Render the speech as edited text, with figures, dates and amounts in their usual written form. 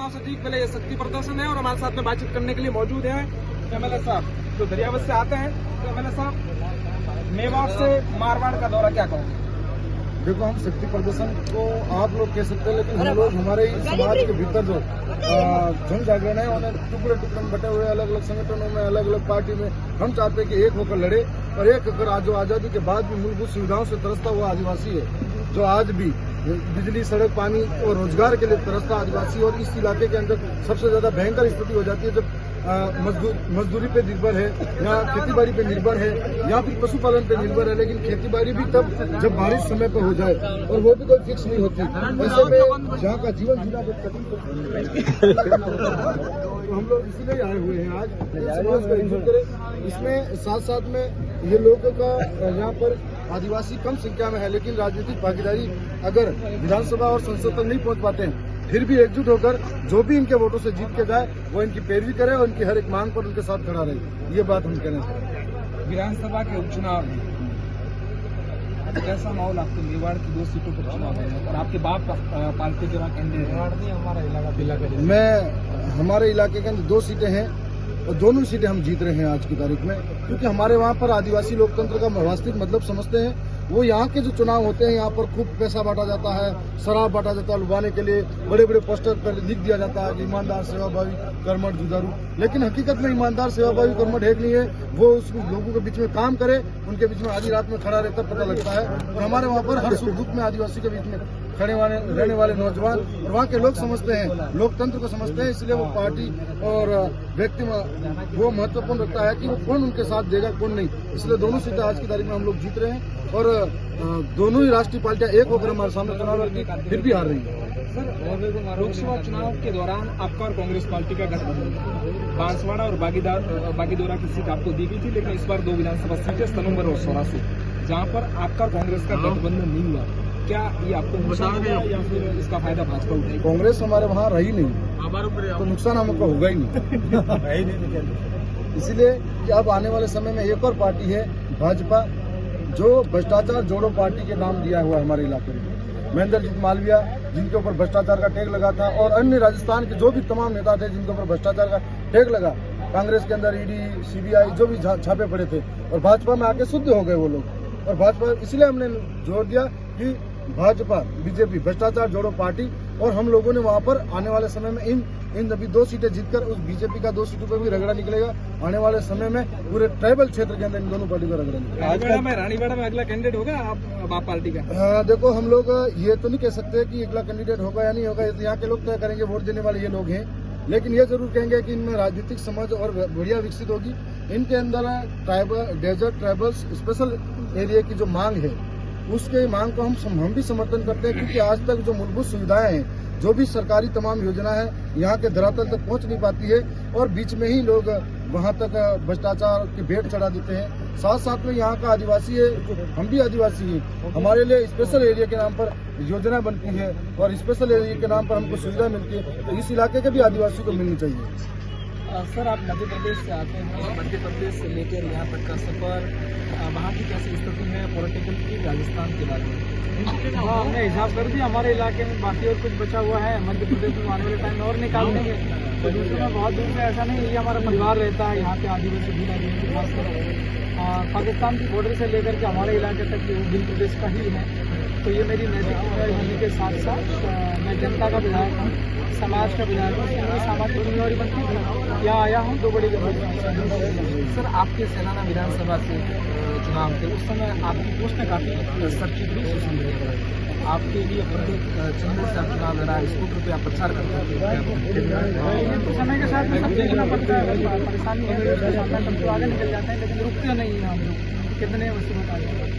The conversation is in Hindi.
से ठीक पहले ये शक्ति प्रदर्शन है और हमारे साथ में बातचीत करने के लिए मौजूद है एमएलए साहब जो दरियावत से आते हैं। तो एमएलए साहब, मेवात से मारवाड़ का दौरा क्या कहोगे? देखो, हम शक्ति प्रदर्शन को आप लोग कह सकते हैं, लेकिन हम लोग हमारे समाज के भीतर जो जन जागरण है उन्हें टुकड़े टुकड़े में बटे हुए अलग अलग संगठनों में, अलग अलग पार्टी में, हम चाहते हैं कि एक होकर लड़े और एक होकर जो आजादी के बाद भी मूलभूत सुविधाओं से तरसता हुआ आदिवासी है, जो आज भी बिजली, सड़क, पानी और रोजगार के लिए तरसता आदिवासी, और इस इलाके के अंदर सबसे ज्यादा भयंकर स्थिति हो जाती है जब मजदूरी पे निर्भर है या खेतीबाड़ी पे निर्भर है या फिर पशुपालन पे निर्भर है, लेकिन खेतीबाड़ी भी तब जब बारिश समय पे हो जाए और वो भी कोई फिक्स नहीं होती। ऐसे में जहाँ का जीवन जीना जो कठिन तो हम लोग इसीलिए आए हुए हैं आज समाज को एकजुट करें। इसमें साथ साथ में ये लोगों का यहाँ पर आदिवासी कम संख्या में है, लेकिन राजनीतिक भागीदारी अगर विधानसभा और संसद तक नहीं पहुँच पाते हैं, फिर भी एकजुट होकर जो भी इनके वोटों से जीत के जाए वो इनकी पैरवी करे और इनकी हर एक मांग पर उनके साथ खड़ा रहे। ये बात हम कहना चाहते हैं। विधानसभा के उपचुनाव में कैसा माहौल आपके मेवाड़ की 2 सीटों पर चुनाव है और आपके बाप पार्टी के कैंडिडेट है? मैं हमारे इलाके के अंदर 2 सीटें हैं और दोनों सीटें हम जीत रहे हैं आज की तारीख में, क्योंकि हमारे वहाँ पर आदिवासी लोकतंत्र का वास्तविक मतलब समझते हैं। वो यहाँ के जो चुनाव होते हैं, यहाँ पर खूब पैसा बांटा जाता है, शराब बांटा जाता है लुभाने के लिए, बड़े बड़े पोस्टर पर लिख दिया जाता है कि ईमानदार, सेवाभावी, कर्मठ, जुझारू, लेकिन हकीकत में ईमानदार, सेवाभावी, कर्मठ है नहीं है। वो उस लोगों के बीच में काम करे, उनके बीच में आधी रात में खड़ा रहता पता लगता है। और हमारे वहाँ पर हर सुख दुख में आदिवासी के बीच में रहने वाले नौजवान और वहाँ के लोग समझते हैं, लोकतंत्र को समझते हैं, इसलिए वो पार्टी और व्यक्ति वो महत्वपूर्ण रखता है कि वो कौन उनके साथ देगा, कौन नहीं। इसलिए दोनों सीटें आज की तारीख में हम लोग जीत रहे हैं और दोनों ही राष्ट्रीय पार्टियां एक होकर हमारे सामने चुनाव लड़ती फिर भी हार रही है। सर, लोकसभा चुनाव के दौरान आपका और कांग्रेस पार्टी का गठबंधन, बांसवाड़ा और बागीदोरा की सीट आपको दी गई थी, लेकिन इस बार 2 विधानसभा सीटें स्तनूबर और सौरासू, जहाँ पर आपका और कांग्रेस का गठबंधन नहीं हुआ, क्या ये आपको नुकसान हुआ या फिर इसका फायदा भाजपा उठाएगी? कांग्रेस हमारे वहाँ रही नहीं तो नुकसान हमको होगा ही नहीं। इसीलिए कि अब आने वाले समय में एक और पार्टी है भाजपा, जो भ्रष्टाचार जोड़ो पार्टी के नाम दिया हुआ है हमारे इलाके में। महेंद्रजीत मालविया जिनके ऊपर भ्रष्टाचार का टैग लगा था और अन्य राजस्थान के जो भी तमाम नेता थे जिनके ऊपर भ्रष्टाचार का टैग लगा, कांग्रेस के अंदर ईडी, सीबीआई जो भी छापे पड़े थे, और भाजपा में आके शुद्ध हो गए वो लोग। और भाजपा इसलिए हमने जोर दिया कि भाजपा, बीजेपी, भ्रष्टाचार जोड़ो पार्टी, और हम लोगों ने वहाँ पर आने वाले समय में इन अभी 2 सीटें जीतकर उस बीजेपी का 2 सीटों पर भी रगड़ा निकलेगा। आने वाले समय में पूरे ट्राइबल क्षेत्र के अंदर इन दोनों पार्टी का रगड़ा निकलेगा। रानीवाड़ा में अगला कैंडिडेट होगा आप पार्टी का? देखो, हम लोग ये तो नहीं कह सकते कि अगला कैंडिडेट होगा या नहीं होगा, यहाँ के लोग तय करेंगे, वोट देने वाले ये लोग हैं। लेकिन ये जरूर कहेंगे कि इनमें राजनीतिक समझ और बढ़िया विकसित होगी। इनके अंदर tribal, desert, tribals, special area की जो मांग है, उसके मांग को हम भी समर्थन करते हैं, क्योंकि आज तक जो मूलभूत सुविधाएं हैं, जो भी सरकारी तमाम योजना है, यहाँ के धरातल तक पहुँच नहीं पाती है और बीच में ही लोग वहाँ तक भ्रष्टाचार की भेंट चढ़ा देते हैं। साथ साथ में यहाँ का आदिवासी है, हम भी आदिवासी हैं, हमारे लिए स्पेशल एरिया के नाम पर योजना बनती है और स्पेशल एरिया के नाम पर हमको सुविधा मिलती है, तो इस इलाके के भी आदिवासी को मिलनी चाहिए। सर, आप मध्य प्रदेश से आते हैं, मध्य प्रदेश से लेकर यहाँ तक का सफर, वहाँ की कैसी स्थिति है पॉलिटिकल की राजस्थान के बारे में? हाँ, हमने हिसाब कर दिया, हमारे इलाके में बाकी और कुछ बचा हुआ है, मध्य प्रदेश में आने वाले टाइम में और निकाल देंगे। तो दूसरे में बहुत दूर में ऐसा नहीं, ये हमारा परिवार रहता है यहाँ पे आदिवासी भी खासकर पाकिस्तान की बॉर्डर से लेकर के हमारे इलाके तक ये उत्तर प्रदेश का ही है। तो ये मेरी नैतिक जिम्मेदारी होने के साथ साथ मैं जनता का विधायक हूँ, समाज का विधायक हूँ, पूरी सामाजिक जिम्मेदारी बनती है। यहाँ आया हूँ 2 बड़ी गलती। सर, आपके सेनाना विधानसभा से चुनाव थे, उस समय आपकी पोस्ट में काफ़ी सच्ची थी, सोशल मीडिया पर आपके लिए प्रत्येक चैनल से आप चुनाव लड़ा, स्कूटर पे आप प्रचार करते हैं। तो समय के साथ में सब देखना पड़ता है, परेशानी है, तो आगे निकल जाते हैं, लेकिन रुकते नहीं हैं हम लोग, कितने मुसीबत आ जाते हैं।